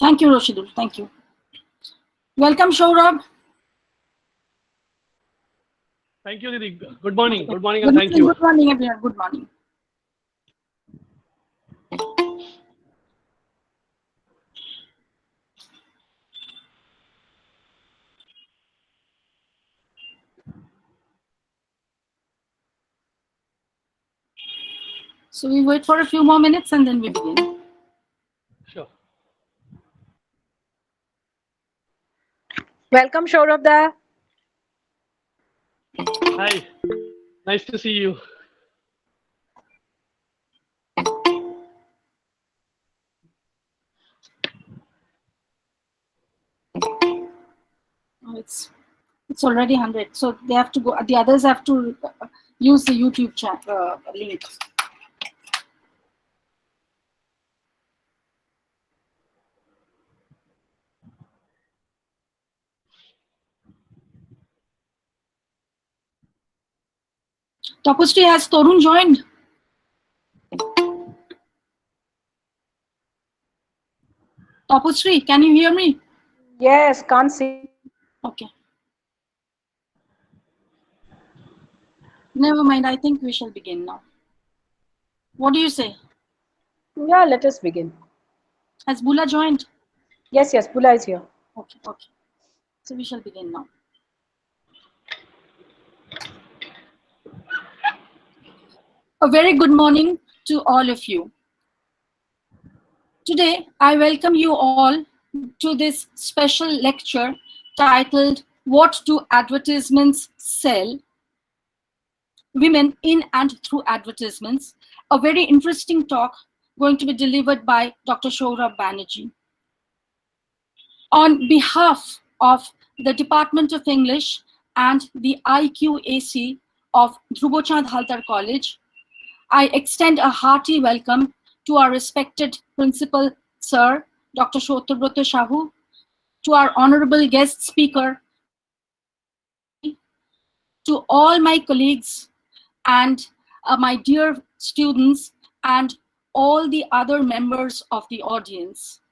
Thank you, Roshidul. Thank you. Welcome, Shourab. Thank you, Didi. Good morning. Good morning, and thank you. Good morning, everyone. Good morning. So we wait for a few more minutes and then we begin. Sure. Welcome, Shourab. Hi. Nice to see you. Oh, it's already 100. So they have to go. The others have to use the YouTube chat link. Tapusri, has Torun joined? Tapusri, can you hear me? Yes, can't see. Okay. Never mind. I think we shall begin now. What do you say? Yeah, let us begin. Has Bula joined? Yes, Bula is here. Okay. So we shall begin now. A very good morning to all of you. Today, I welcome you all to this special lecture titled What Do Advertisements Sell? Women in and through Advertisements. A very interesting talk going to be delivered by Dr. Shourab Banerjee. On behalf of the Department of English and the IQAC of Dhruba Halder College, I extend a hearty welcome to our respected Principal Sir, Dr. Shotobrata Shahu, to our honorable guest speaker, to all my colleagues and my dear students and all the other members of the audience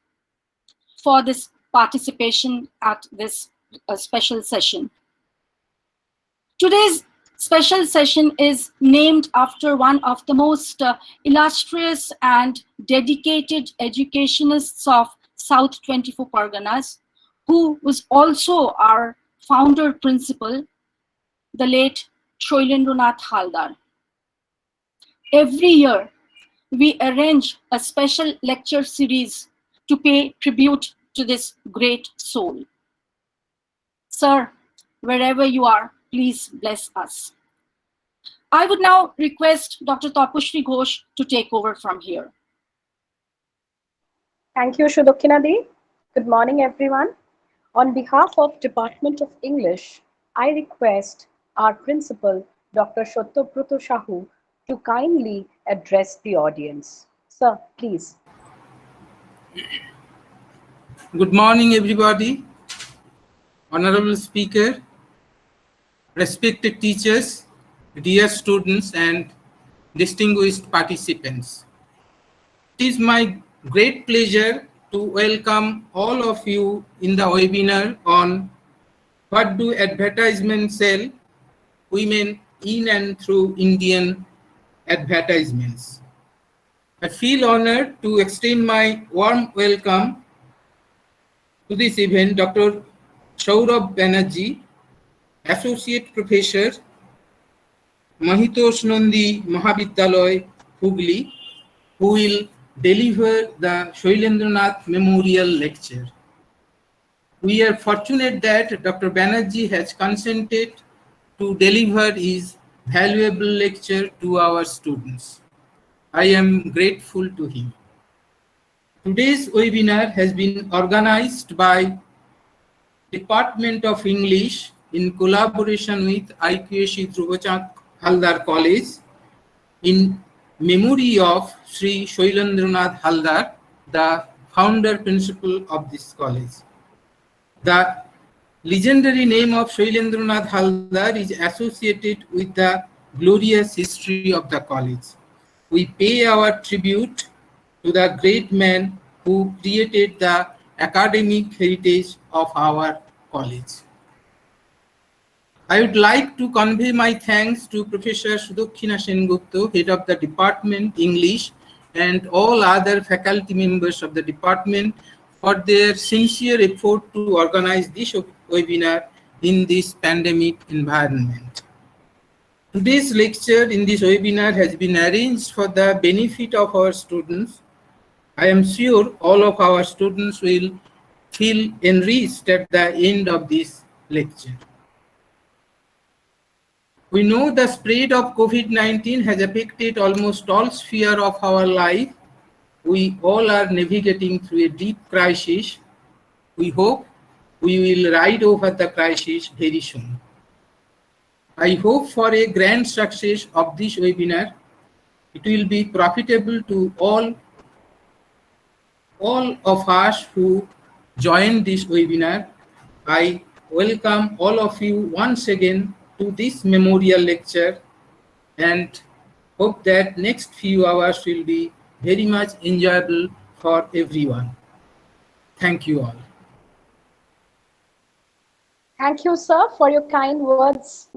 for this participation at this special session. Today's special session is named after one of the most illustrious and dedicated educationists of South 24 Parganas, who was also our founder principal, the late Shailendranath Halder. Every year, we arrange a special lecture series to pay tribute to this great soul. Sir, wherever you are, please bless us. I would now request Dr. Tapusri Ghosh to take over from here. Thank you, Shudokhinadi. Good morning, everyone. On behalf of Department of English, I request our principal, Dr. Shotobrata Shahu, to kindly address the audience. Sir, please. Good morning, everybody. Honorable Speaker, respected teachers, dear students, and distinguished participants. It is my great pleasure to welcome all of you in the webinar on What Do Advertisements Sell? Women in and through Indian advertisements. I feel honored to extend my warm welcome to this event, Dr. Shourab Banerjee, Associate Professor, Mahitosh Nandi Mahavidyalaya, Hooghly, who will deliver the Shailendranath Memorial Lecture. We are fortunate that Dr. Banerjee has consented to deliver his valuable lecture to our students. I am grateful to him. Today's webinar has been organized by Department of English in collaboration with IQAC Dhruba Halder College in memory of Sri Shailendranath Halder, the founder principal of this college. The legendary name of Shailendranath Halder is associated with the glorious history of the college. We pay our tribute to the great man who created the academic heritage of our college. I would like to convey my thanks to Professor Sudokshina Sengupta, Head of the Department English, and all other faculty members of the department for their sincere effort to organize this webinar in this pandemic environment. Today's lecture in this webinar has been arranged for the benefit of our students. I am sure all of our students will feel enriched at the end of this lecture. We know the spread of COVID-19 has affected almost all spheres of our life. We all are navigating through a deep crisis. We hope we will ride over the crisis very soon. I hope for a grand success of this webinar. It will be profitable to all of us who join this webinar. I welcome all of you once again to this memorial lecture and hope that next few hours will be very much enjoyable for everyone. Thank you all. Thank you, sir, for your kind words.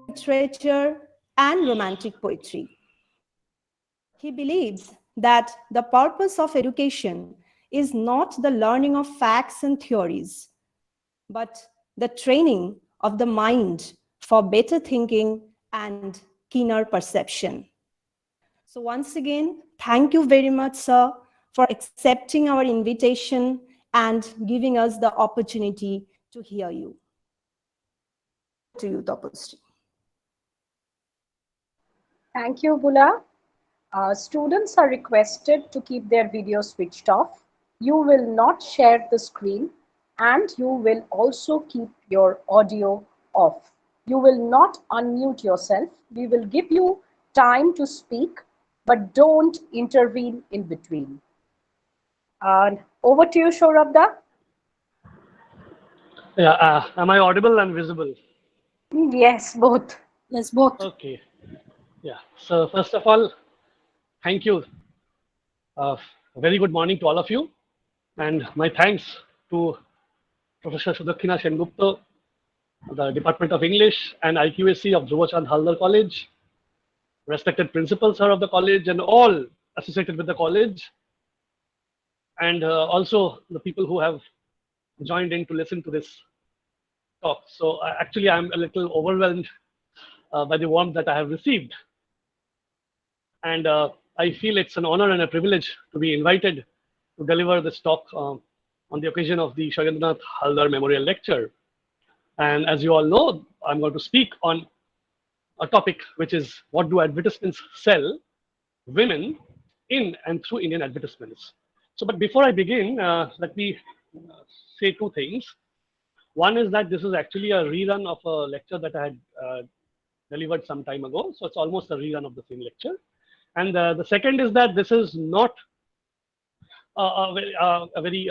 Literature and romantic poetry. He believes that the purpose of education is not the learning of facts and theories, but the training of the mind for better thinking and keener perception. So once again, thank you very much, sir, for accepting our invitation and giving us the opportunity to hear you. To you, Tapasri. Thank you, Bula. Students are requested to keep their video switched off. You will not share the screen and you will also keep your audio off. You will not unmute yourself. We will give you time to speak, but don't intervene in between. Over to you, Shorabda. Yeah, am I audible and visible? Yes, both. Yes, both. Okay. Yeah. So first of all, thank you. Very good morning to all of you, and my thanks to Professor Sudokshina Sengupta the Department of English and IQAC of Dhruba Halder College, respected principal sir of the college, and all associated with the college, and also the people who have joined in to listen to this talk. So actually, I'm a little overwhelmed by the warmth that I have received. And I feel it's an honor and a privilege to be invited to deliver this talk on the occasion of the Shailendranath Halder Memorial Lecture. And as you all know, I'm going to speak on a topic which is, what do advertisements sell women in and through Indian advertisements? So, but before I begin, let me say two things. One is that this is actually a rerun of a lecture that I had delivered some time ago. So it's almost a rerun of the same lecture. And the second is that this is not a very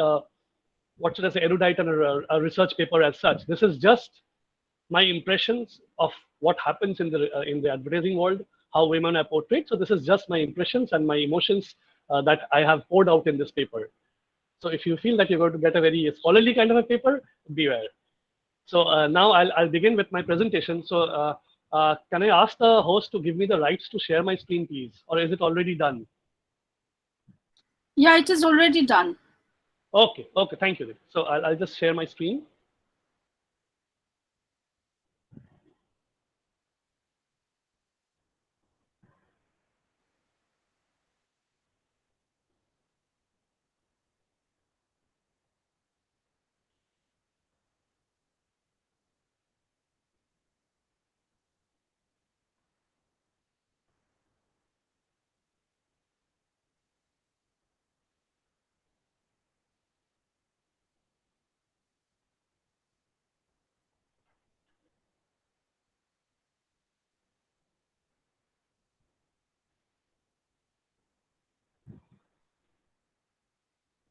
what should I say, erudite and a research paper as such. This is just my impressions of what happens in the advertising world, how women are portrayed. So this is just my impressions and my emotions that I have poured out in this paper. So if you feel that you're going to get a very scholarly kind of a paper, beware. So now I'll begin with my presentation. So can I ask the host to give me the rights to share my screen, please? Or is it already done? Yeah, it is already done. Okay, okay, thank you. So I'll just share my screen.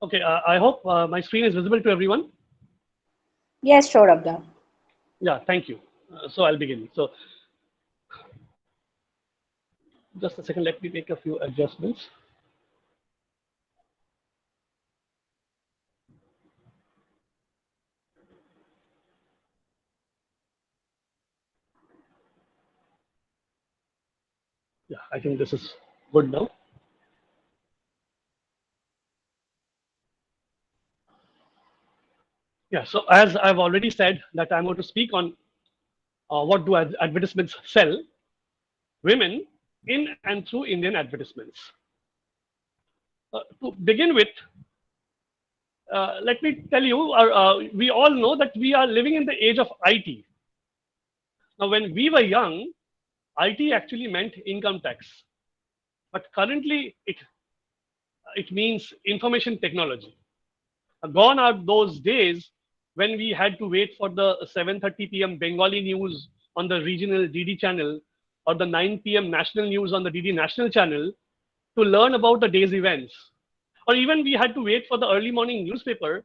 Okay, I hope my screen is visible to everyone. Yes, sure, Abda. Yeah, thank you. So I'll begin. So just a second, let me make a few adjustments. Yeah, I think this is good now. Yeah, so as I've already said that I'm going to speak on what do advertisements sell women in and through Indian advertisements. To begin with, let me tell you, we all know that we are living in the age of IT. Now, when we were young, IT actually meant income tax, but currently it means information technology. Gone are those days when we had to wait for the 7:30 p.m. Bengali news on the regional DD channel or the 9 p.m. national news on the DD national channel to learn about the day's events. Or even we had to wait for the early morning newspaper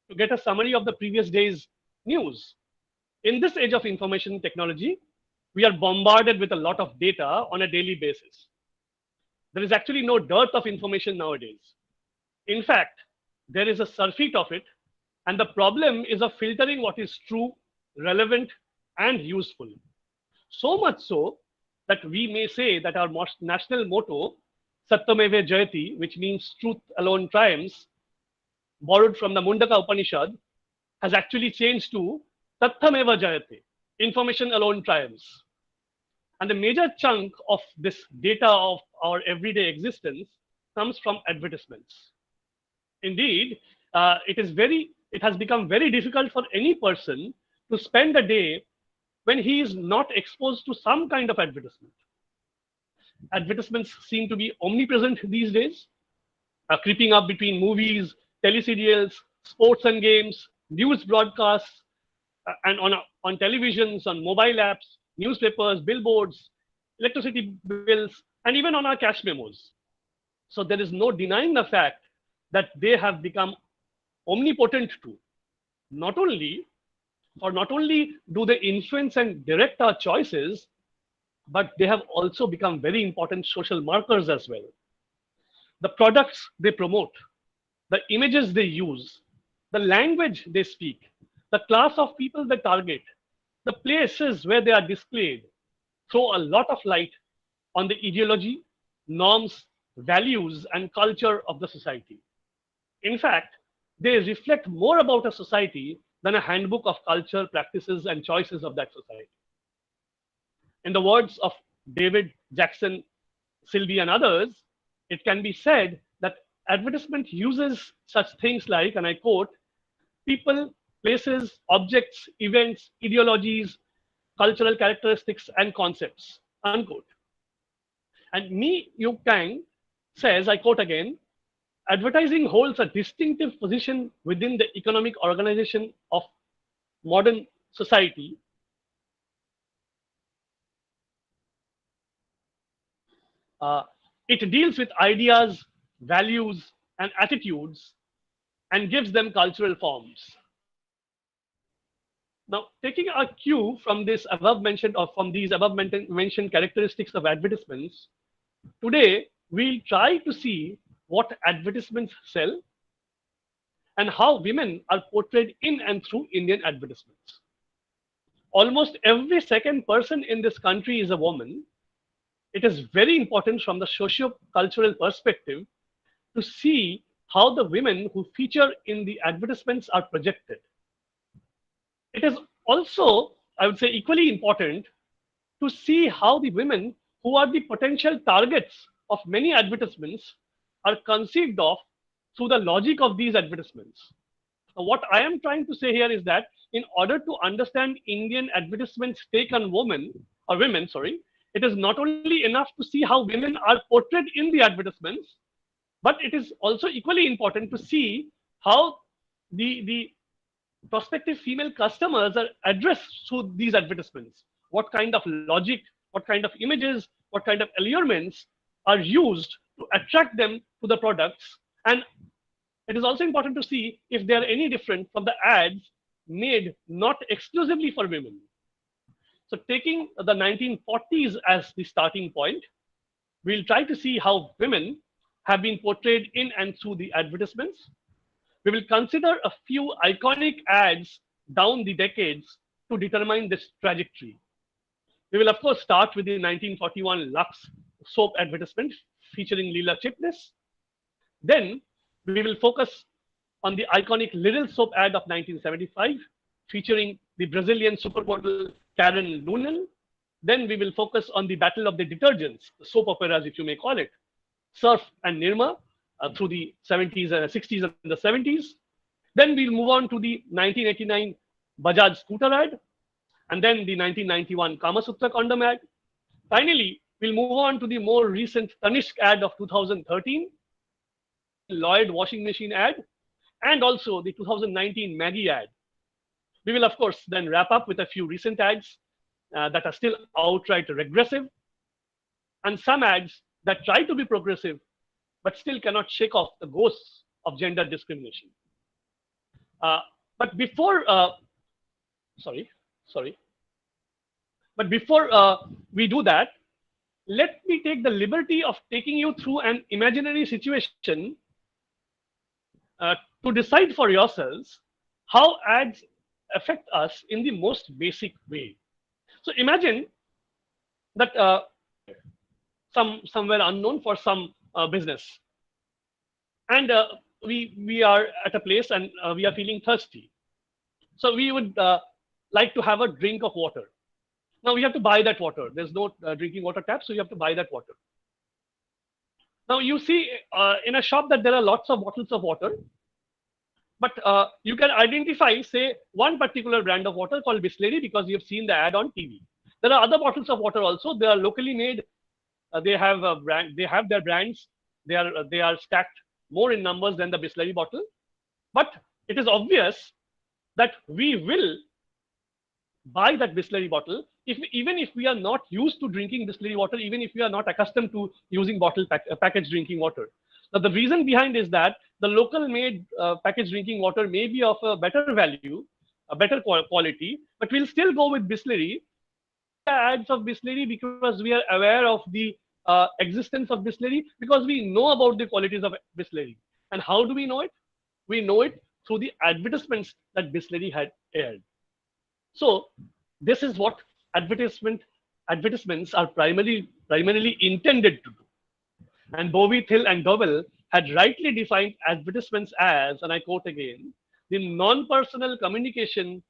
to get a summary of the previous day's news. In this age of information technology, we are bombarded with a lot of data on a daily basis. There is actually no dearth of information nowadays. In fact, there is a surfeit of it, and the problem is of filtering what is true, relevant, and useful. So much so that we may say that our national motto, Satyameva Jayati, which means truth alone triumphs, borrowed from the Mundaka Upanishad, has actually changed to Tathameva Jayate, information alone triumphs. And the major chunk of this data of our everyday existence comes from advertisements. Indeed, it has become very difficult for any person to spend a day when he is not exposed to some kind of advertisement. Advertisements seem to be omnipresent these days, creeping up between movies, teleserials, sports and games, news broadcasts, and on televisions, on mobile apps, newspapers, billboards, electricity bills, and even on our cash memos. So there is no denying the fact that they have become omnipotent too. Not only, not only do they influence and direct our choices, but they have also become very important social markers as well. The products they promote, the images they use, the language they speak, the class of people they target, the places where they are displayed throw a lot of light on the ideology, norms, values, and culture of the society. In fact, they reflect more about a society than a handbook of culture, practices, and choices of that society. In the words of David, Jackson, Sylvie, and others, it can be said that advertisement uses such things like, and I quote, people, places, objects, events, ideologies, cultural characteristics, and concepts, unquote. And Mi Yu Kang says, I quote again, advertising holds a distinctive position within the economic organization of modern society. Uh, it deals with ideas, values, and attitudes and gives them cultural forms. Now, taking a cue from this above mentioned or from these above mentioned characteristics of advertisements, today we'll try to see what advertisements sell and how women are portrayed in and through Indian advertisements. Almost every second person in this country is a woman. It is very important from the socio-cultural perspective to see how the women who feature in the advertisements are projected. It is also, I would say, equally important to see how the women who are the potential targets of many advertisements are conceived of through the logic of these advertisements. Now, what I am trying to say here is that in order to understand Indian advertisements take on women, sorry, it is not only enough to see how women are portrayed in the advertisements, but it is also equally important to see how the prospective female customers are addressed through these advertisements. What kind of logic, what kind of images, what kind of allurements are used to attract them to the products. And it is also important to see if they are any different from the ads made not exclusively for women. So taking the 1940s as the starting point, we'll try to see how women have been portrayed in and through the advertisements. We will consider a few iconic ads down the decades to determine this trajectory. We will, of course, start with the 1941 Lux soap advertisement featuring Leela Chipness. Then we will focus on the iconic Little soap ad of 1975 featuring the Brazilian supermodel Karen Noonan. Then we will focus on the battle of the detergents, the soap operas, if you may call it, Surf and Nirma through the 70s and 60s and the 70s. Then we'll move on to the 1989 Bajaj scooter ad, and then the 1991 Kama Sutra condom ad. Finally, we'll move on to the more recent Tanishq ad of 2013, Lloyd washing machine ad, and also the 2019 Maggie ad. We will, of course, then wrap up with a few recent ads that are still outright regressive, and some ads that try to be progressive but still cannot shake off the ghosts of gender discrimination. But before, But before we do that, let me take the liberty of taking you through an imaginary situation to decide for yourselves how ads affect us in the most basic way. So imagine that somewhere unknown for some business, and we are at a place and we are feeling thirsty. So we would like to have a drink of water. Now we have to buy that water. There's no drinking water tap, so you have to buy that water. Now you see in a shop that there are lots of bottles of water, but you can identify, say, one particular brand of water called Bisleri because you've seen the ad on TV. There are other bottles of water also. They are locally made. They have a brand. They have their brands. They are stacked more in numbers than the Bisleri bottle. But it is obvious that we will buy that Bisleri bottle even if we are not used to drinking Bisleri water, even if we are not accustomed to using packaged drinking water. Now the reason behind is that the local made packaged drinking water may be of a better value, a better quality, but we'll still go with Bisleri. Ads of Bisleri because we are aware of the existence of Bisleri, because we know about the qualities of Bisleri. And how do we know it? We know it through the advertisements that Bisleri had aired. So This is what advertisements are primarily intended to do. And Bowie, Thill, and Dowell had rightly defined advertisements as, and I quote again, the non-personal communication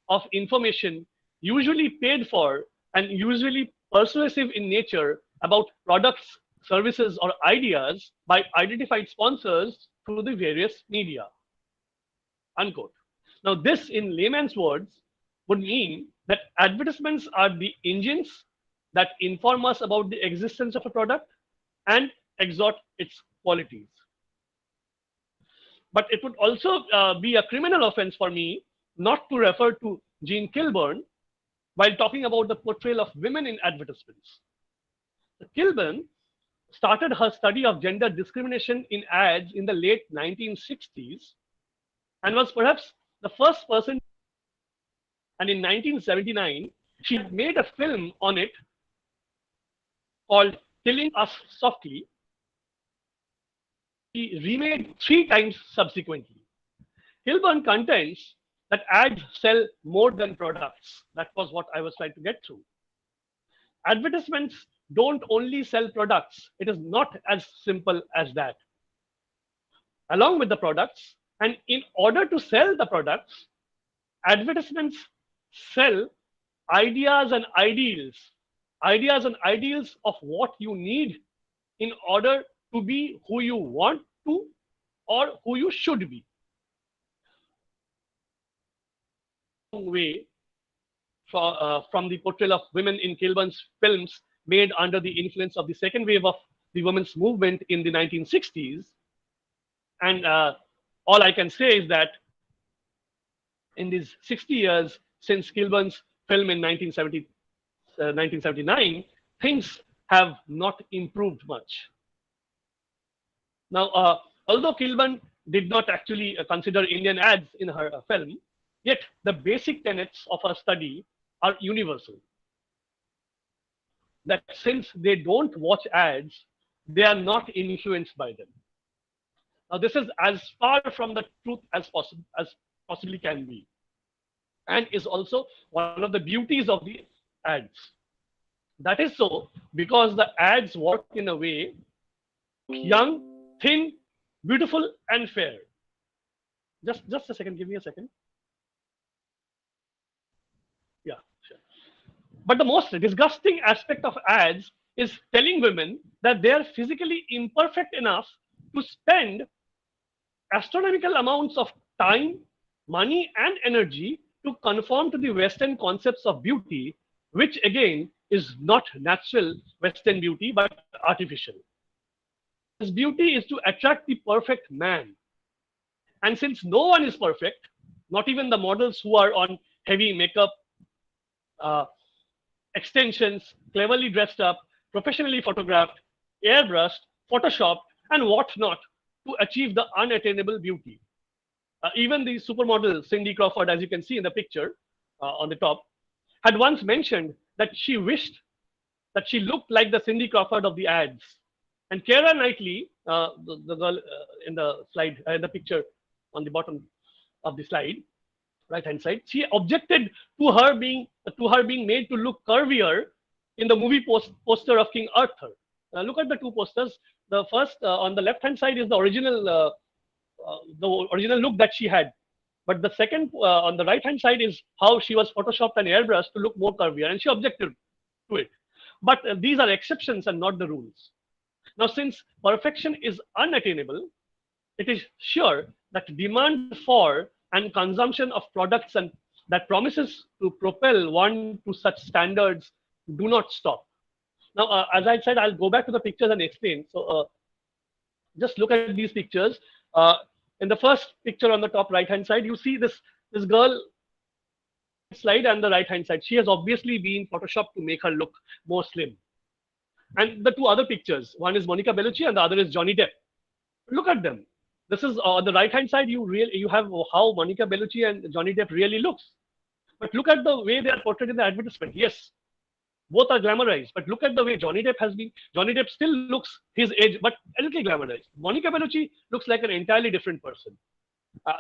of information usually paid for and usually persuasive in nature about products, services, or ideas by identified sponsors through the various media. Unquote. Now, this, in layman's words, would mean that advertisements are the engines that inform us about the existence of a product and exhort its qualities. But it would also be a criminal offense for me not to refer to Jean Kilburn while talking about the portrayal of women in advertisements. Kilburn started her study of gender discrimination in ads in the late 1960s and was perhaps the first person. And in 1979, she made a film on it called Killing Us Softly. She remade 3 times subsequently. Kilburn contends that ads sell more than products. That was what I was trying to get through. Advertisements don't only sell products. It is not as simple as that. Along with the products, and in order to sell the products, advertisements sell ideas and ideals of what you need in order to be who you want to or who you should be. Way from the portrayal of women in Kilburn's films made under the influence of the second wave of the women's movement in the 1960s. And all I can say is that in these 60 years since Kilburn's film in 1979, things have not improved much. Now, although Kilburn did not actually consider Indian ads in her film, yet the basic tenets of her study are universal. That since they don't watch ads, they are not influenced by them. Now, this is as far from the truth as possibly can be, and is also one of the beauties of the ads. That is so because the ads work in a way young, thin, beautiful, and fair. Just a second, give me a second. Yeah, sure. But the most disgusting aspect of ads is telling women that they are physically imperfect enough to spend astronomical amounts of time, money, and energy to conform to the Western concepts of beauty, which again is not natural Western beauty but artificial. This beauty is to attract the perfect man. And since no one is perfect, not even the models who are on heavy makeup, extensions, cleverly dressed up, professionally photographed, airbrushed, photoshopped, and whatnot to achieve the unattainable beauty. Even the supermodel Cindy Crawford, as you can see in the picture on the top, had once mentioned that she wished that she looked like the Cindy Crawford of the ads. And Keira Knightley, the girl in the slide, in the picture on the bottom of the slide, right-hand side, she objected to her being made to look curvier in the movie poster of King Arthur. Look at the two posters. The first on the left-hand side is the original look that she had. But the second on the right-hand side is how she was photoshopped and airbrushed to look more curvier, and she objected to it. But these are exceptions and not the rules. Now, since perfection is unattainable, it is sure that demand for and consumption of products and that promises to propel one to such standards do not stop. Now, as I said, I'll go back to the pictures and explain. So, just look at these pictures. In the first picture on the top right-hand side, you see this girl slide and the right-hand side. She has obviously been photoshopped to make her look more slim. And the two other pictures, one is Monica Bellucci and the other is Johnny Depp. Look at them. This is on the right-hand side. You have how Monica Bellucci and Johnny Depp really looks. But look at the way they are portrayed in the advertisement. Yes, both are glamorized. But look at the way Johnny Depp has been. Johnny Depp still looks his age, but a little glamorized. Monica Bellucci looks like an entirely different person.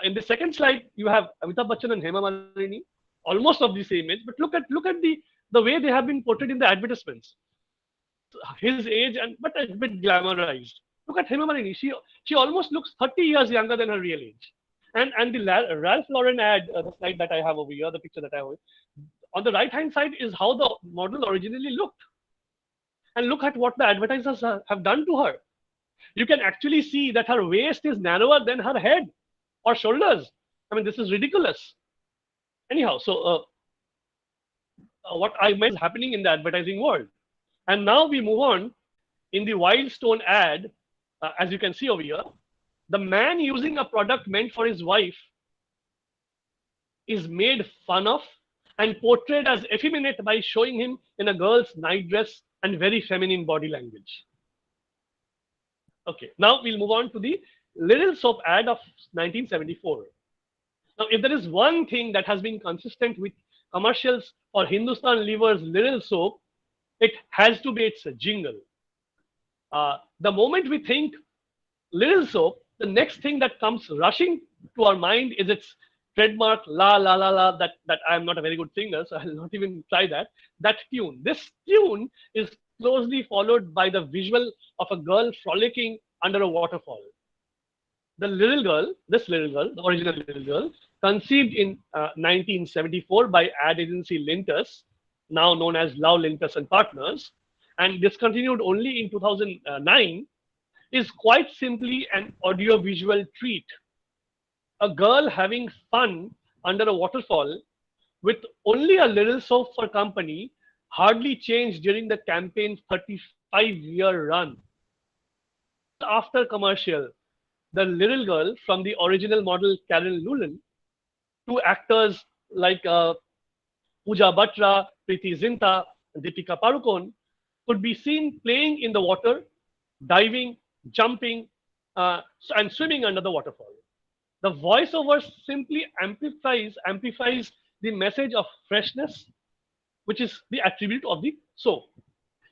In the second slide, you have Amitabh Bachchan and Hema Malini. almost of the same age, but look at the way they have been portrayed in the advertisements. His age and but a bit glamorized. Look at Hema Malini. She almost looks 30 years younger than her real age. And the Ralph Lauren ad, the slide that I have over here, the picture that I have on the right hand side is how the model originally looked. And look at what the advertisers have done to her. You can actually see that her waist is narrower than her head or shoulders. I mean, this is ridiculous. Anyhow, so what I meant is happening in the advertising world. And now we move on in the Wildstone ad, as you can see over here, the man using a product meant for his wife is made fun of and portrayed as effeminate by showing him in a girl's nightdress and very feminine body language. Okay, now we'll move on to the Little Soap ad of 1974. Now, if there is one thing that has been consistent with commercials for Hindustan Lever's Little Soap, it has to be its jingle. The moment we think Little Soap, the next thing that comes rushing to our mind is its trademark la la la la that I am not a very good singer, so I'll not even try that. That tune. This tune is closely followed by the visual of a girl frolicking under a waterfall. The little girl, this little girl, the original little girl, conceived in 1974 by ad agency Lintus, now known as Love Lintus and Partners, and discontinued only in 2009, is quite simply an audiovisual treat. A girl having fun under a waterfall with only a little soap for company hardly changed during the campaign's 35-year run. After commercial, the little girl from the original model Karen Lulan to actors like Pooja Batra, Preeti Zinta, and Deepika Padukone could be seen playing in the water, diving, jumping, and swimming under the waterfall. The voiceover simply amplifies the message of freshness, which is the attribute of the soap.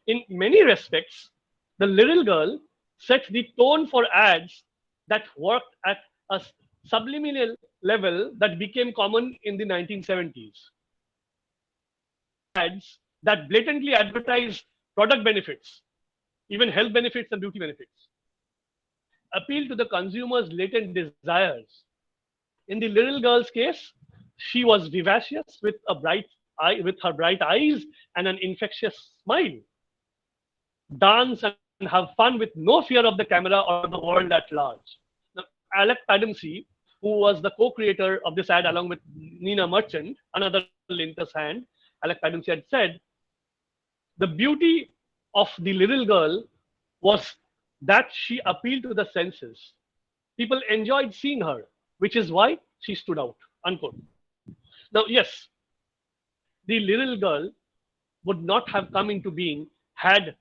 In many respects, the little girl set the tone for ads that worked at a subliminal level that became common in the 1970s. Ads that blatantly advertise product benefits, even health benefits and beauty benefits, appeal to the consumer's latent desires. In the little girl's case, she was vivacious with her bright eyes and an infectious smile. Dance and have fun with no fear of the camera or the world at large. Now, Alec Padamsey, who was the co-creator of this ad along with Nina Merchant, another Lintus hand, Alec Padamsey had said, the beauty of the little girl was that she appealed to the senses. People enjoyed seeing her, which is why she stood out, unquote. Now, yes, the little girl would not have come into being had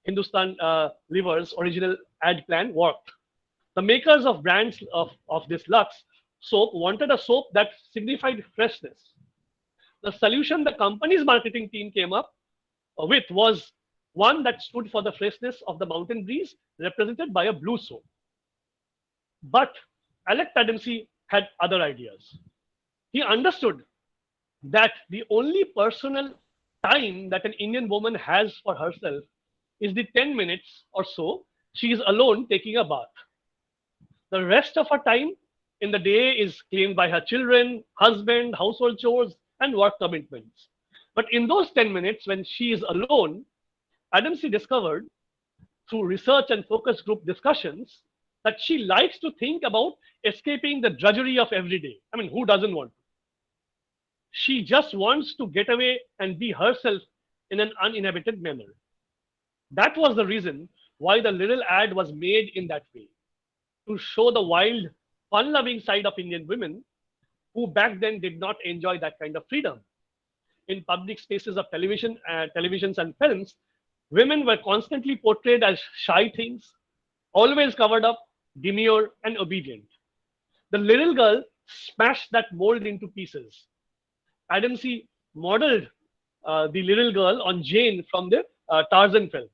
Hindustan Lever's original ad plan worked. The makers of brands of this Lux soap wanted a soap that signified freshness. The solution the company's marketing team came up with was one that stood for the freshness of the mountain breeze, represented by a blue soap. But Alec Padamsey had other ideas. He understood that the only personal time that an Indian woman has for herself is the 10 minutes or so she is alone taking a bath. The rest of her time in the day is claimed by her children, husband, household chores, and work commitments. But in those 10 minutes when she is alone, Adamsey discovered through research and focus group discussions that she likes to think about escaping the drudgery of every day. I mean, who doesn't want to? She just wants to get away and be herself in an uninhibited manner. That was the reason why the little ad was made in that way, to show the wild, fun-loving side of Indian women who back then did not enjoy that kind of freedom. In public spaces of televisions and films, women were constantly portrayed as shy things, always covered up, demure, and obedient. The little girl smashed that mold into pieces. Adamsey modeled the little girl on Jane from the Tarzan film.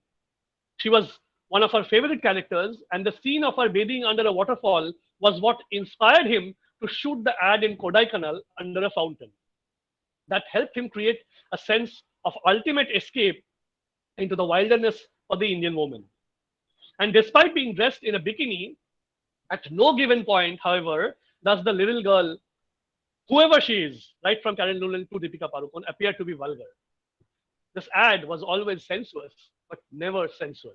She was one of her favorite characters, and the scene of her bathing under a waterfall was what inspired him to shoot the ad in Kodaikanal under a fountain. that helped him create a sense of ultimate escape into the wilderness for the Indian woman. And despite being dressed in a bikini, at no given point, however, does the little girl, whoever she is, right from Karen Nolan to Deepika Padukone, appear to be vulgar. This ad was always sensuous, but never sensual.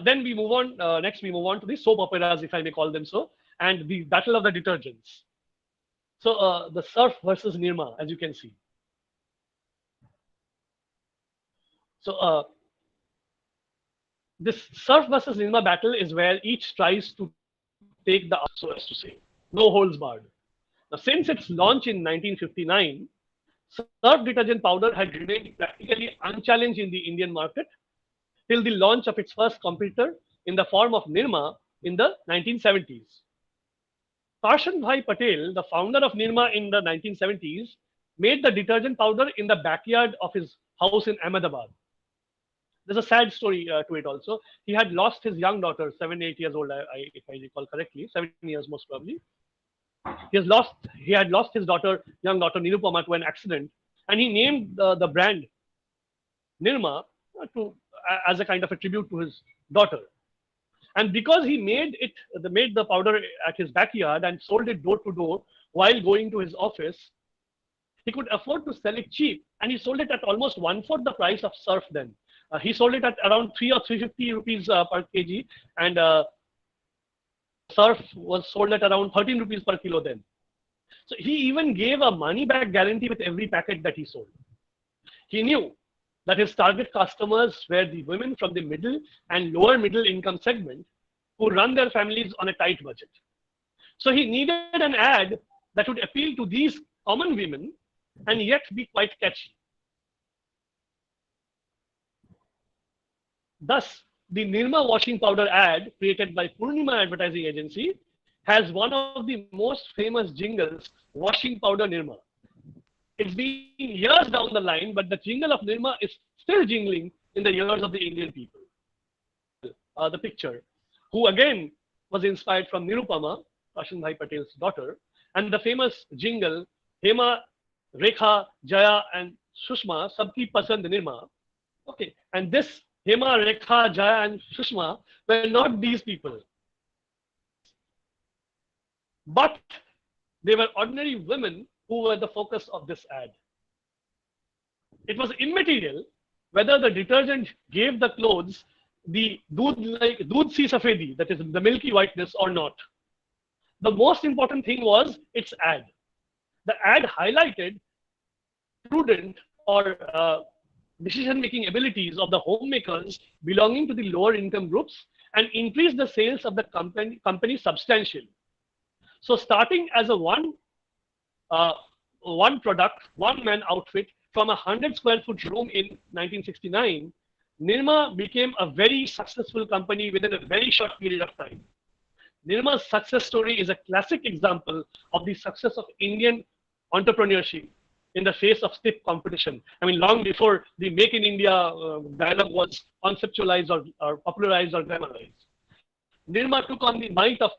Then we move on. Next, we move on to the soap operas, if I may call them so, and the battle of the detergents. So the Surf versus Nirma, as you can see. So this Surf versus Nirma battle is where each tries to take the, so as to say, no holds barred. Now, since its launch in 1959, Surf detergent powder had remained practically unchallenged in the Indian market till the launch of its first competitor in the form of Nirma in the 1970s. Karshan Bhai Patel, the founder of Nirma in the 1970s, made the detergent powder in the backyard of his house in Ahmedabad. There's a sad story to it also. He had lost his young daughter, 7, 8 years old, if I recall correctly, 7 years most probably. He had lost his young daughter Nirupama, to an accident, and he named the brand Nirma as a kind of a tribute to his daughter. And because he made the powder at his backyard and sold it door to door while going to his office, he could afford to sell it cheap, and he sold it at almost 1/4 the price of Surf then. He sold it at around 3 or 350 rupees per kg, and Surf was sold at around 13 rupees per kilo then. So he even gave a money back guarantee with every packet that he sold. He knew that his target customers were the women from the middle and lower middle income segment who run their families on a tight budget. So he needed an ad that would appeal to these common women and yet be quite catchy. Thus, the Nirma washing powder ad created by Purnima Advertising Agency has one of the most famous jingles, Washing Powder Nirma. It's been years down the line, but the jingle of Nirma is still jingling in the ears of the Indian people. The picture, who again was inspired from Nirupama, Karshan Bhai Patel's daughter, and the famous jingle, Hema, Rekha, Jaya, and Sushma, Sabki Pasand Nirma. Okay, and this Hema, Rekha, Jaya, and Sushma were not these people, but they were ordinary women who were the focus of this ad. It was immaterial whether the detergent gave the clothes the doodh si safedi, that is the milky whiteness, or not. The most important thing was its ad. The ad highlighted prudent or decision-making abilities of the homemakers belonging to the lower income groups and increased the sales of the company substantially. So starting as a one product, one man outfit from a 100 square foot room in 1969, Nirma became a very successful company within a very short period of time. Nirma's success story is a classic example of the success of Indian entrepreneurship in the face of stiff competition. I mean, long before the Make in India dialogue was conceptualized or popularized or glamorized. Nirma took on the might of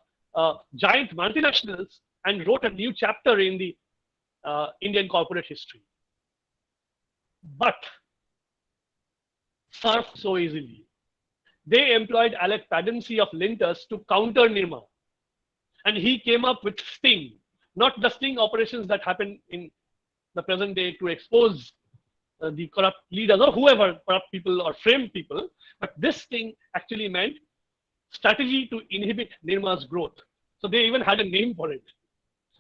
giant multinationals and wrote a new chapter in the Indian corporate history. But Surf so easily. They employed Alec Padency of Linters to counter Nirma. And he came up with Sting, not the Sting operations that happen in the present day to expose the corrupt leaders or whoever, corrupt people or framed people, but this Sting actually meant strategy to inhibit Nirma's growth. So they even had a name for it.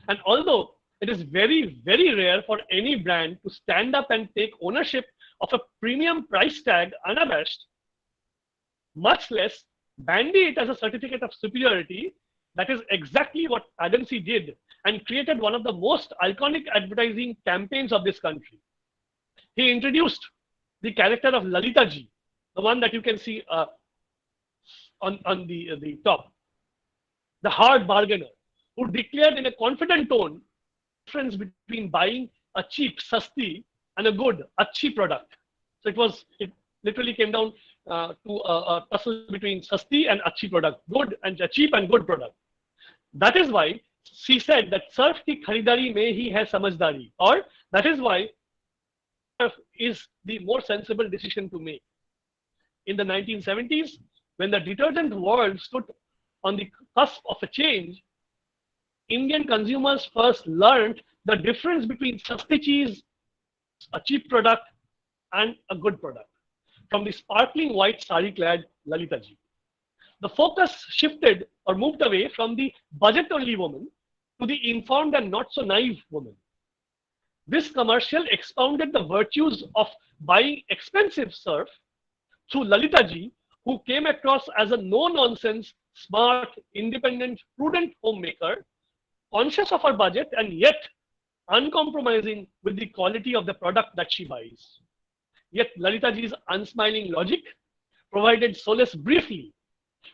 And although it is very, very rare for any brand to stand up and take ownership of a premium price tag unabashed, much less bandy it as a certificate of superiority, that is exactly what Padency did and created one of the most iconic advertising campaigns of this country. He introduced the character of Lalita Ji, the one that you can see on the top, the hard bargainer, who declared in a confident tone the difference between buying a cheap, sasti, and a good, achhi product. So it literally came down to a tussle between sasti and achhi product, good and cheap and good product. That is why she said that surf ki kharidari mein hi hai samajhdari, or that is why surf is the more sensible decision to make. In the 1970s, when the detergent world stood on the cusp of a change, Indian consumers first learned the difference between sasti cheese, a cheap product, and a good product from the sparkling white sari-clad Lalita ji. The focus shifted or moved away from the budget-only woman to the informed and not so naive woman. This commercial expounded the virtues of buying expensive surf through Lalita ji, who came across as a no-nonsense, smart, independent, prudent homemaker, conscious of her budget and yet uncompromising with the quality of the product that she buys. Yet Lalita ji's unsmiling logic provided solace briefly,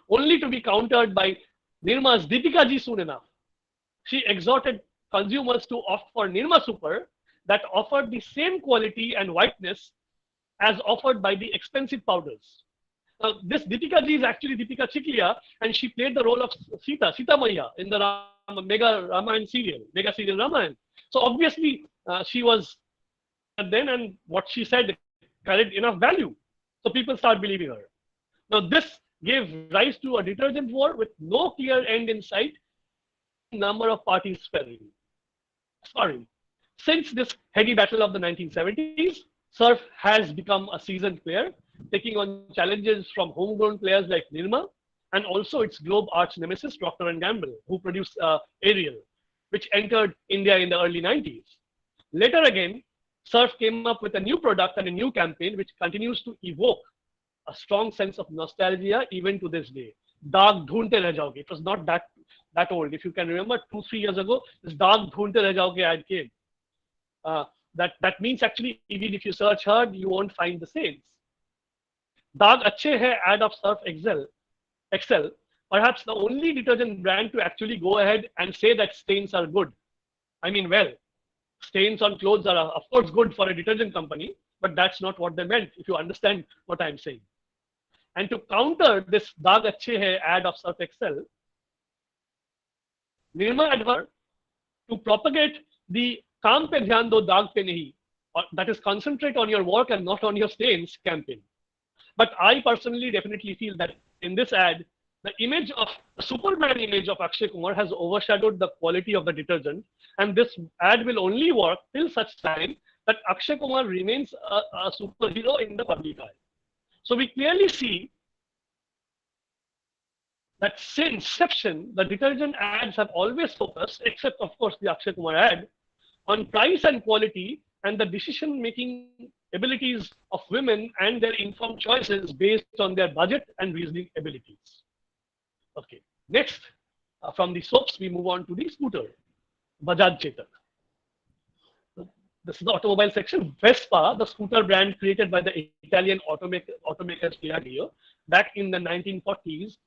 only to be countered by Nirma's Deepika ji soon enough. She exhorted consumers to opt for Nirma Super that offered the same quality and whiteness as offered by the expensive powders. This Deepika ji is actually Deepika Chikliya, and she played the role of Sita Maya in the Mega Ramayana serial, Mega serial Ramayana. So obviously she was then, and what she said carried enough value. So people start believing her. Now this gave rise to a detergent war with no clear end in sight, number of parties sparring. Sorry. Since this heady battle of the 1970s, surf has become a seasoned player, taking on challenges from homegrown players like Nirma and also its globe arch nemesis Procter & Gamble, who produced Ariel, which entered India in the early 90s. Later again, Surf came up with a new product and a new campaign which continues to evoke a strong sense of nostalgia even to this day. Daag dhoonte reh jaoge. It was not that old. If you can remember, 2-3 years ago, this Daag dhoonte reh jaoge ad came. That means actually, even if you search hard, you won't find the stains. Daag Achhe Hai ad of Surf Excel, perhaps the only detergent brand to actually go ahead and say that stains are good. I mean, well, stains on clothes are of course good for a detergent company, but that's not what they meant, if you understand what I'm saying. And to counter this Daag Achhe Hai ad of Surf Excel, Nirma advised to propagate the Kaam pe dhyan do, daag pe nahi, that is, concentrate on your work and not on your stains campaign. But I personally definitely feel that in this ad, the image of the Superman image of Akshay Kumar has overshadowed the quality of the detergent, and this ad will only work till such time that Akshay Kumar remains a superhero in the public eye. So we clearly see that since inception, the detergent ads have always focused, except of course the Akshay Kumar ad, on price and quality and the decision-making abilities of women and their informed choices based on their budget and reasoning abilities. Okay, next, from the soaps, we move on to the scooter, Bajaj Chetak. This is the automobile section. Vespa, the scooter brand created by the Italian automakers Piaggio back in the 1940s,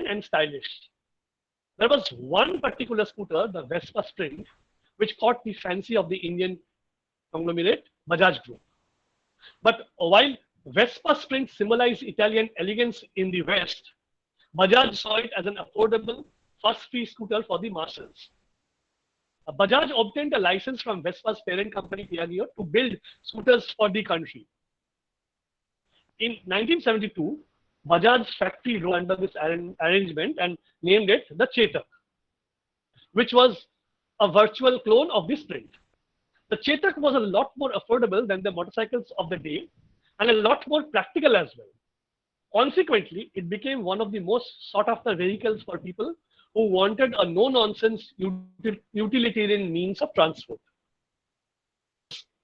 and stylish. There was one particular scooter, the Vespa Sprint, which caught the fancy of the Indian conglomerate Bajaj Group. But while Vespa Sprint symbolized Italian elegance in the West, Bajaj saw it as an affordable, fuss-free scooter for the masses. Bajaj obtained a license from Vespa's parent company Piaggio to build scooters for the country. In 1972, Bajaj's factory grew under this arrangement and named it the Chetak, which was a virtual clone of the Sprint. The Chetak was a lot more affordable than the motorcycles of the day and a lot more practical as well. Consequently, it became one of the most sought-after vehicles for people who wanted a no-nonsense utilitarian means of transport.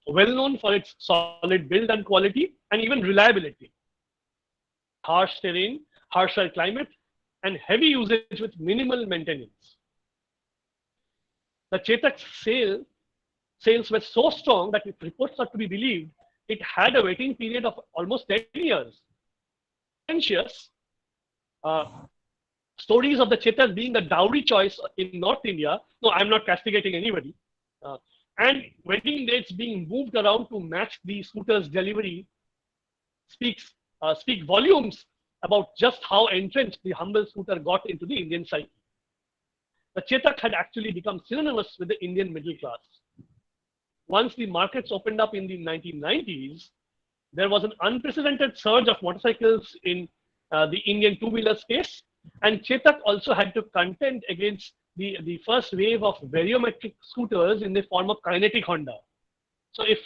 Well known for its solid build and quality and even reliability. Harsh terrain, harsher climate, and heavy usage with minimal maintenance. The Chetak's sales were so strong that if reports are to be believed, it had a waiting period of almost 10 years. Stories of the Chetak being the dowry choice in North India, no, I'm not castigating anybody, and wedding dates being moved around to match the scooter's delivery speak volumes about just how entrenched the humble scooter got into the Indian psyche. the Chetak had actually become synonymous with the Indian middle class. Once the markets opened up in the 1990s, there was an unprecedented surge of motorcycles in the Indian two-wheeler space, and Chetak also had to contend against the first wave of variometric scooters in the form of kinetic Honda. So if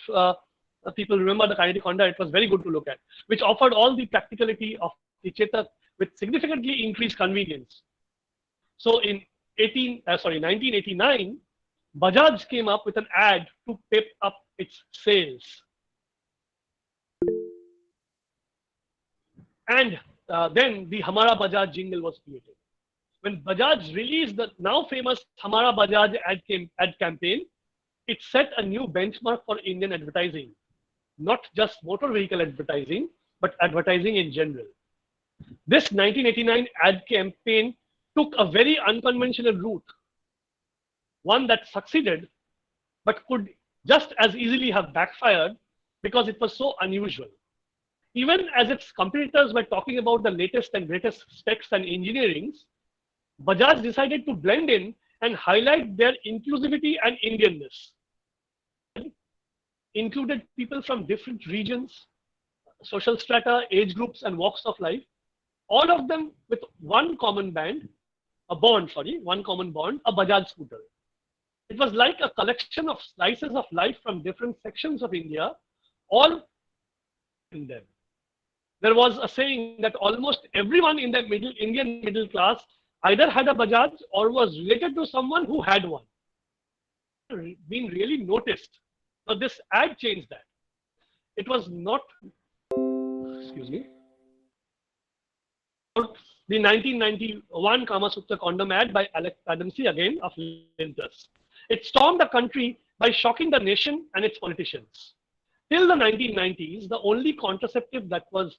people remember the kinetic Honda, it was very good to look at, which offered all the practicality of the Chetak with significantly increased convenience. So in 1989, Bajaj came up with an ad to pep up its sales. And then the Hamara Bajaj jingle was created. When Bajaj released the now famous Hamara Bajaj ad campaign, it set a new benchmark for Indian advertising. Not just motor vehicle advertising, but advertising in general. This 1989 ad campaign took a very unconventional route, one that succeeded, but could just as easily have backfired because it was so unusual. Even as its competitors were talking about the latest and greatest specs and engineerings, Bajaj decided to blend in and highlight their inclusivity and Indianness. Included people from different regions, social strata, age groups, and walks of life, all of them with one common bond, a Bajaj scooter. It was like a collection of slices of life from different sections of India, all in them. There was a saying that almost everyone in the Indian middle class either had a Bajaj or was related to someone who had one. Being really noticed. So this ad changed that. It was not, the 1991 Kama Sutra condom ad by Alex Adamsi, again of Lintus. It stormed the country by shocking the nation and its politicians. Till the 1990s, the only contraceptive that was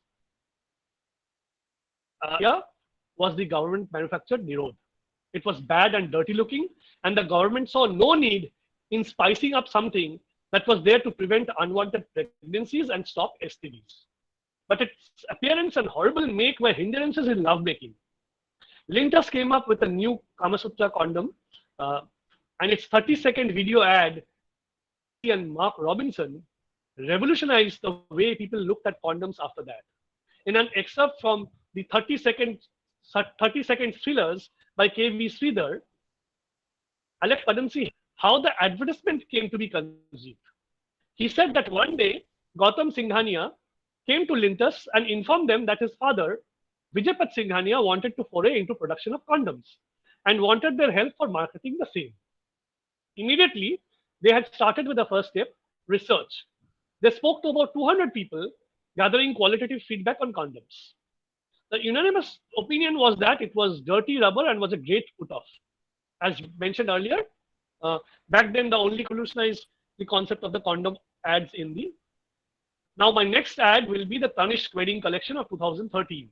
was the government manufactured Nirod. It was bad and dirty looking, and the government saw no need in spicing up something that was there to prevent unwanted pregnancies and stop STDs. But its appearance and horrible make were hindrances in lovemaking. Lintus came up with a new Kama Sutra condom, and its 30-second video ad and Mark Robinson revolutionized the way people looked at condoms after that. In an excerpt from the 30-second thrillers by K.V. Sridhar, Alex Padamsi, how the advertisement came to be conceived. He said that one day, Gautam Singhania came to Lintus and informed them that his father, Vijaypat Singhania, wanted to foray into production of condoms and wanted their help for marketing the same. Immediately, they had started with the first step, research. They spoke to about 200 people, gathering qualitative feedback on condoms. The unanimous opinion was that it was dirty rubber and was a great put-off. As mentioned earlier, back then, the only revolutionized the concept of the condom ads in the. Now, my next ad will be the Tanishq wedding collection of 2013.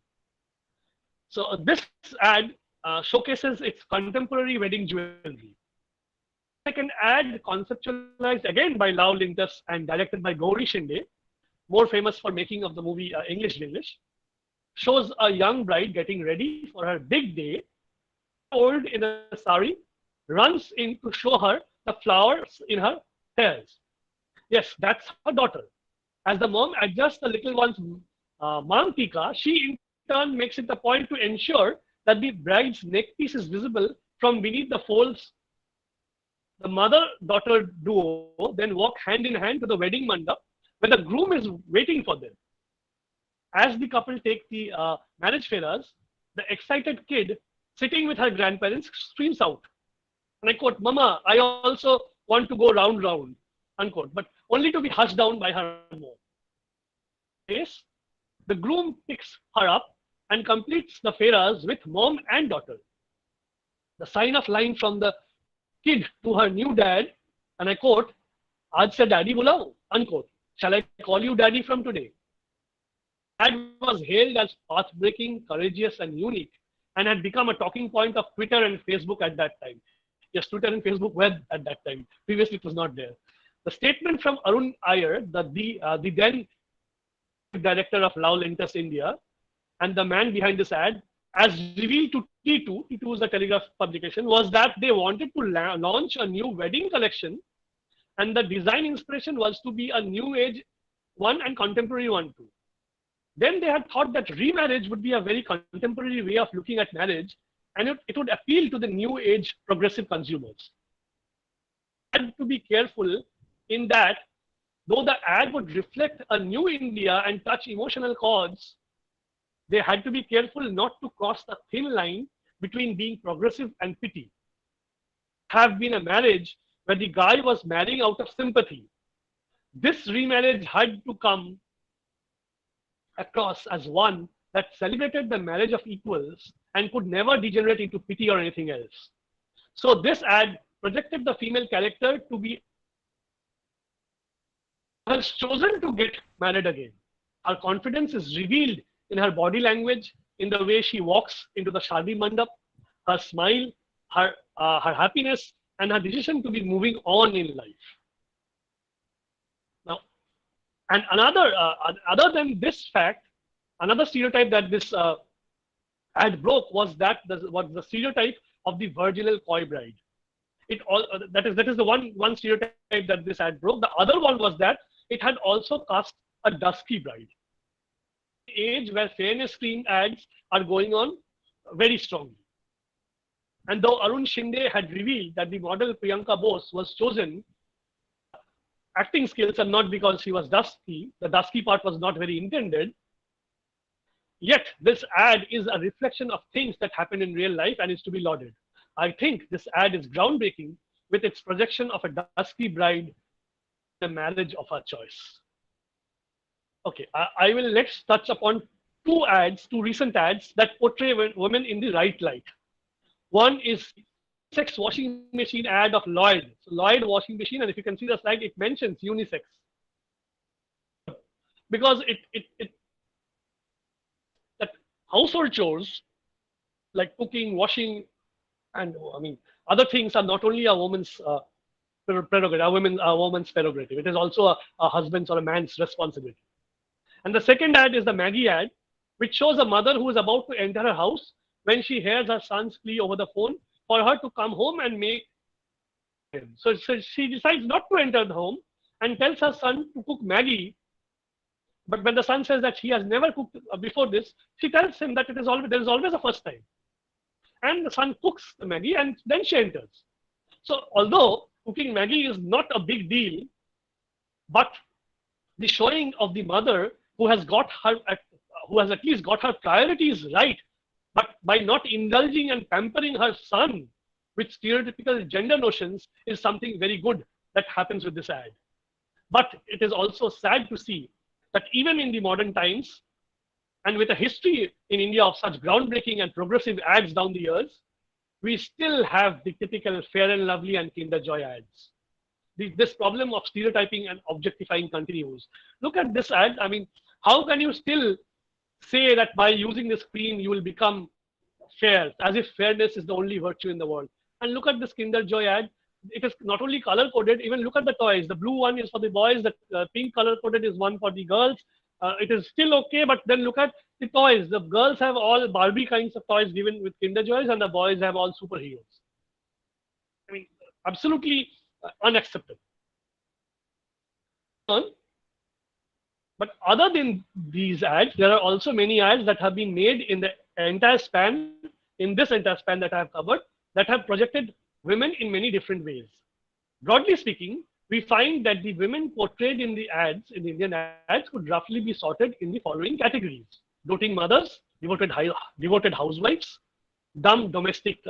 So this ad showcases its contemporary wedding jewelry. Second ad, conceptualized again by Lau Lintus and directed by Gauri Shinde, more famous for making of the movie English Dinglish, shows a young bride getting ready for her big day. Old in a sari runs in to show her the flowers in her hairs. Yes, that's her daughter. As the mom adjusts the little one's mang tika, she in turn makes it a point to ensure that the bride's neckpiece is visible from beneath the folds. The mother-daughter duo then walk hand in hand to the wedding mandap where the groom is waiting for them. As the couple take the marriage feras, the excited kid sitting with her grandparents screams out, and I quote, "Mama, I also want to go round, round," unquote, but only to be hushed down by her mom. Yes, the groom picks her up and completes the feras with mom and daughter. The sign of line from the kid to her new dad, and I quote, "Aaj se daddy bulao," unquote. Shall I call you daddy from today? That was hailed as path-breaking, courageous, and unique, and had become a talking point of Twitter and Facebook at that time. Yes, Twitter and Facebook were at that time. Previously, it was not there. The statement from Arun Iyer, the then director of Lau Lintus India, and the man behind this ad, as revealed to T2, T2 was the Telegraph publication, was that they wanted to launch a new wedding collection, and the design inspiration was to be a new age one and contemporary one too. Then they had thought that remarriage would be a very contemporary way of looking at marriage, and it would appeal to the new age progressive consumers. Had to be careful in that, though the ad would reflect a new India and touch emotional chords, they had to be careful not to cross the thin line between being progressive and pity. Have been a marriage where the guy was marrying out of sympathy. This remarriage had to come across as one that celebrated the marriage of equals and could never degenerate into pity or anything else. So this ad projected the female character to be has chosen to get married again. Her confidence is revealed in her body language, in the way she walks into the Shadi Mandap, her smile, her happiness, and her decision to be moving on in life. Now, and another, other than this fact, another stereotype that this ad broke was that was the stereotype of the virginal coy bride. It all that is the one stereotype that this ad broke. The other one was that it had also cast a dusky bride. Age where fairness cream ads are going on very strongly. And though Arun Shinde had revealed that the model Priyanka Bose was chosen, acting skills and not because she was dusky, the dusky part was not very intended. Yet this ad is a reflection of things that happen in real life and is to be lauded. I think this ad is groundbreaking with its projection of a dusky bride, the marriage of her choice. Okay, I will let's touch upon two recent ads that portray women in the right light. One is unisex washing machine ad of Lloyd. So Lloyd washing machine, and if you can see the slide, it mentions unisex. Because it that household chores like cooking, washing, and I mean other things are not only a woman's prerogative, a woman's prerogative. It is also a husband's or a man's responsibility. And the second ad is the Maggie ad, which shows a mother who is about to enter her house when she hears her son's plea over the phone for her to come home and make him. So she decides not to enter the home and tells her son to cook Maggie. But when the son says that he has never cooked before this, she tells him that there is always a first time. And the son cooks the Maggie and then she enters. So although cooking Maggie is not a big deal, but the showing of the mother who has at least got her priorities right, but by not indulging and pampering her son with stereotypical gender notions is something very good that happens with this ad. But it is also sad to see that even in the modern times, and with a history in India of such groundbreaking and progressive ads down the years, we still have the typical Fair and Lovely and Kinder Joy ads. This problem of stereotyping and objectifying continues. Look at this ad. I mean, how can you still say that by using this cream you will become fair, as if fairness is the only virtue in the world? And look at this Kinder Joy ad. It is not only color coded, even look at the toys. The blue one is for the boys, the pink color coded is one for the girls. It is still okay, but then look at the toys. The girls have all Barbie kinds of toys given with Kinder Joys, and the boys have all superheroes. I mean, absolutely unacceptable. But other than these ads, there are also many ads that have been made in the entire span, in this entire span that I have covered, that have projected women in many different ways. Broadly speaking, we find that the women portrayed in the ads, in the Indian ads, could roughly be sorted in the following categories: doting mothers, devoted housewives, dumb domestic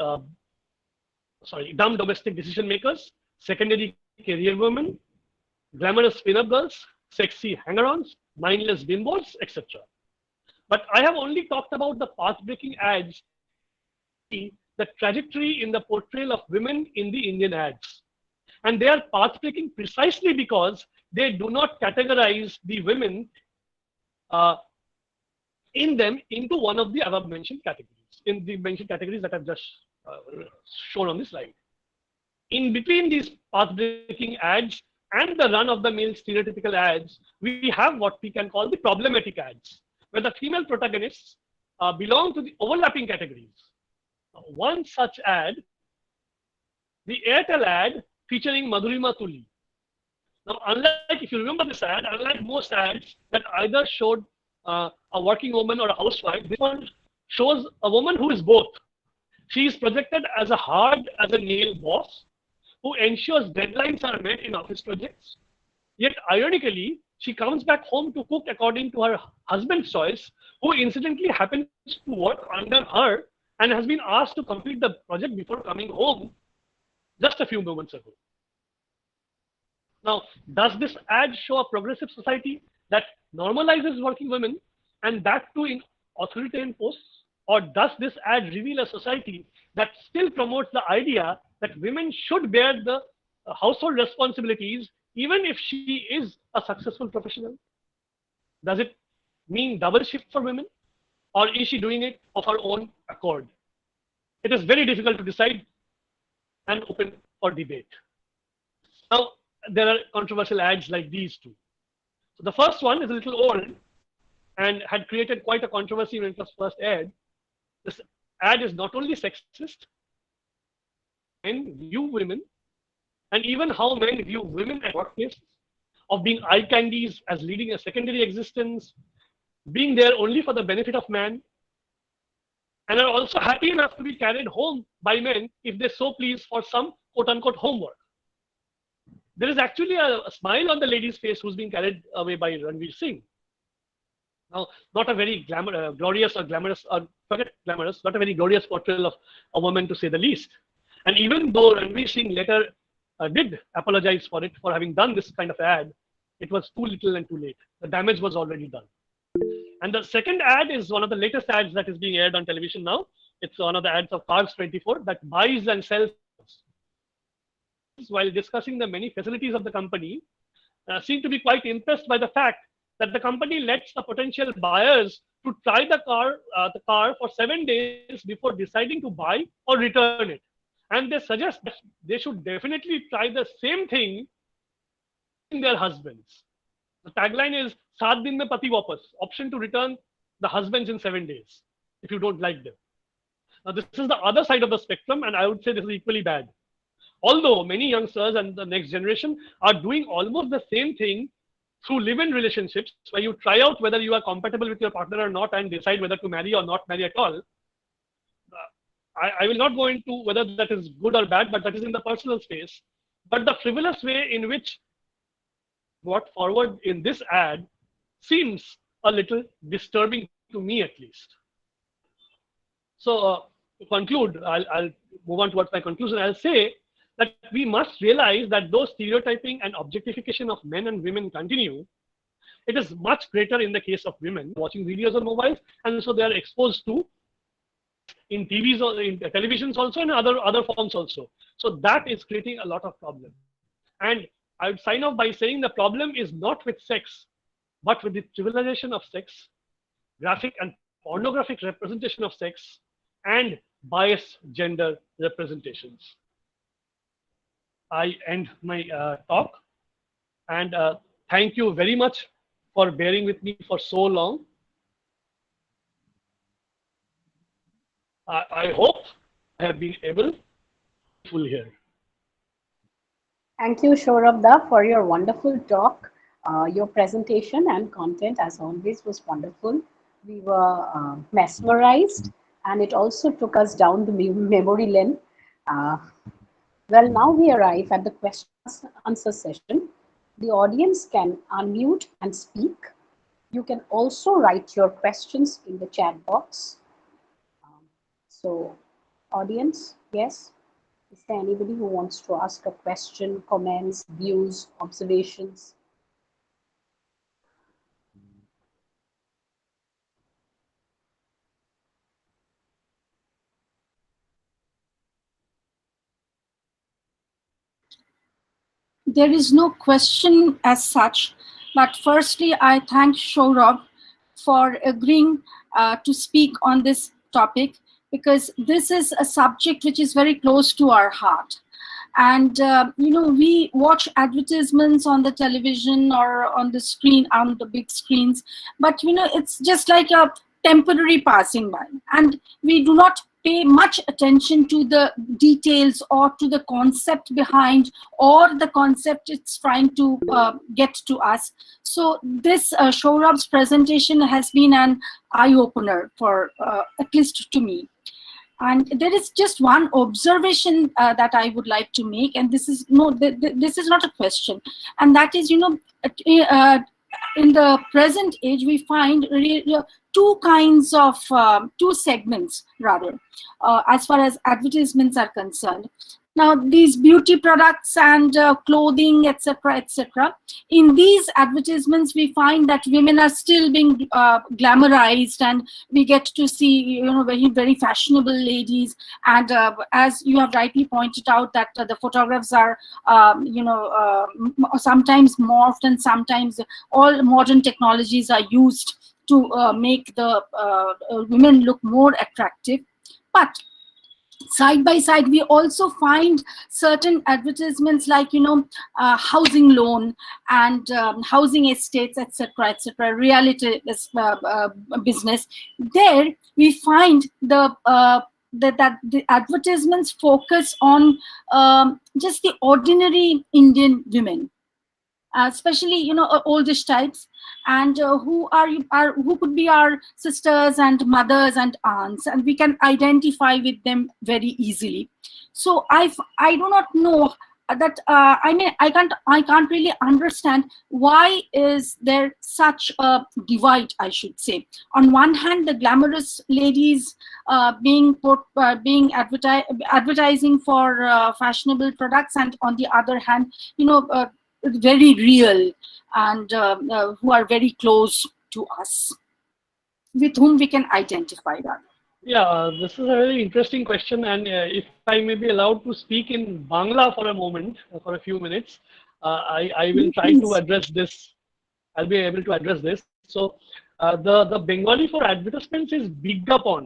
decision makers, secondary career women, glamorous pin-up girls, sexy hanger-ons, mindless bimbos, etc. But I have only talked about the path-breaking ads, the trajectory in the portrayal of women in the Indian ads. And they are path-breaking precisely because they do not categorize the women in them into one of the above-mentioned categories, in the mentioned categories that I've just shown on this slide. In between these path-breaking ads and the run-of-the-mill stereotypical ads, we have what we can call the problematic ads, where the female protagonists belong to the overlapping categories. One such ad, the Airtel ad featuring Madhurima Tuli. Now, unlike, if you remember this ad, unlike most ads that either showed a working woman or a housewife, this one shows a woman who is both. She is projected as a hard as a nail boss who ensures deadlines are met in office projects. Yet, ironically, she comes back home to cook according to her husband's choice, who incidentally happens to work under her and has been asked to complete the project before coming home just a few moments ago. Now, does this ad show a progressive society that normalizes working women, and that too in authoritarian posts? Or does this ad reveal a society that still promotes the idea that women should bear the household responsibilities even if she is a successful professional? Does it mean double shift for women, or is she doing it of her own accord? It is very difficult to decide and open for debate. Now, there are controversial ads like these two. So the first one is a little old and had created quite a controversy when it was first aired. This ad is not only sexist, men view women, and even how men view women at workplaces, of being eye candies as leading a secondary existence, being there only for the benefit of man, and are also happy enough to be carried home by men if they so please for some quote-unquote homework. There is actually a smile on the lady's face who's being carried away by Ranveer Singh. Now, not a very glorious or glamorous, or forget glamorous, not a very glorious portrayal of a woman, to say the least. And even though Ranveer Singh later did apologize for it, for having done this kind of ad, it was too little and too late. The damage was already done. And the second ad is one of the latest ads that is being aired on television now. It's one of the ads of Cars 24 that buys and sells. While discussing the many facilities of the company, seem to be quite impressed by the fact that the company lets the potential buyers to try the car for 7 days before deciding to buy or return it. And they suggest that they should definitely try the same thing in their husbands. The tagline is "Saat din mein pati wapas," option to return the husbands in 7 days if you don't like them. Now, this is the other side of the spectrum, and I would say this is equally bad. Although many youngsters and the next generation are doing almost the same thing through live-in relationships, where you try out whether you are compatible with your partner or not and decide whether to marry or not marry at all. I will not go into whether that is good or bad, but that is in the personal space. But the frivolous way in which brought forward in this ad seems a little disturbing to me, at least. So to conclude, I'll move on towards my conclusion. I'll say that we must realize that though stereotyping and objectification of men and women continue, it is much greater in the case of women watching videos on mobiles, and so they are exposed to in TVs or in televisions also, and other forms also. So that is creating a lot of problems. And I would sign off by saying the problem is not with sex, but with the trivialization of sex, graphic and pornographic representation of sex, and biased gender representations. I end my talk, and thank you very much for bearing with me for so long. I hope I have been able to here. Thank you, Saurabh, for your wonderful talk. Your presentation and content, as always, was wonderful. We were mesmerized, and it also took us down the memory lane. Well, now we arrive at the question and answer session. The audience can unmute and speak. You can also write your questions in the chat box. So, audience, yes? Is there anybody who wants to ask a question, comments, views, observations? There is no question as such, but firstly, I thank Saurabh for agreeing to speak on this topic, because this is a subject which is very close to our heart. And, we watch advertisements on the television or on the screen, on the big screens, but, it's just like a temporary passing by, and we do not pay much attention to the details or to the concept behind, or the concept it's trying to get to us. So this Saurabh's presentation has been an eye-opener for at least to me. And there is just one observation that I would like to make, and this is this is not a question, and that is, in the present age, we find two kinds of two segments rather, as far as advertisements are concerned. Now, these beauty products and clothing, etc., etc. In these advertisements, we find that women are still being glamorized, and we get to see, very, very fashionable ladies. And as you have rightly pointed out, that the photographs are, sometimes morphed, and sometimes all modern technologies are used to make the women look more attractive. But side by side, we also find certain advertisements like, housing loan and housing estates, etc., etc., reality business. There we find that the advertisements focus on just the ordinary Indian women, especially oldish types, and who could be our sisters and mothers and aunts, and we can identify with them very easily. So I do not know that I can't really understand why is there such a divide, I should say. On one hand, the glamorous ladies being advertising for fashionable products, and on the other hand, very real and who are very close to us, with whom we can identify that. Yeah, this is a very interesting question, and if I may be allowed to speak in Bangla for a moment, for a few minutes, I will try to address this. I'll be able to address this. So, the Bengali for advertisements is biggapon.